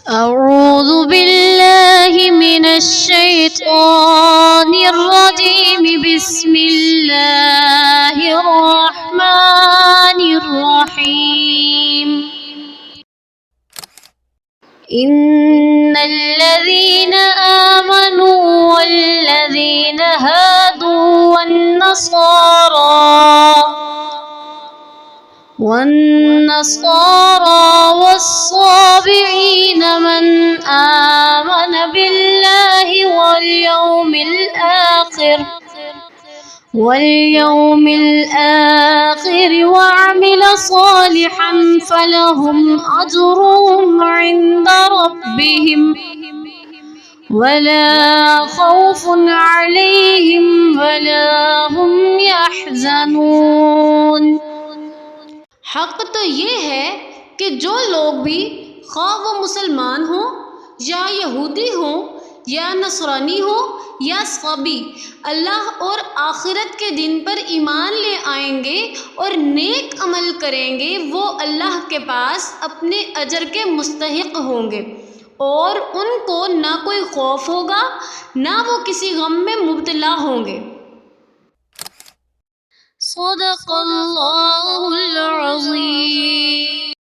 أعوذ بالله من الشيطان الرجيم بسم الله الرحمن الرحيم إن الذين آمنوا والذين هادوا والنصارى والصابئين من آمن بالله واليوم الآخر وعمل صالحا فلهم أجرهم عند ربهم ولا خوف عليهم ولا هم يحزنون। हक़ तो ये है कि जो लोग भी ख़्वाह वो मुसलमान हों या यहूदी हों या नसरानी हो या स्वाबी, अल्लाह और आखिरत के दिन पर ईमान ले आएंगे और नेक अमल करेंगे, वो अल्लाह के पास अपने अजर के मुस्तहिक़ होंगे और उनको ना कोई खौफ होगा ना वो किसी गम में मुब्तला होंगे। सदक़ल्लाहुल अज़ीम।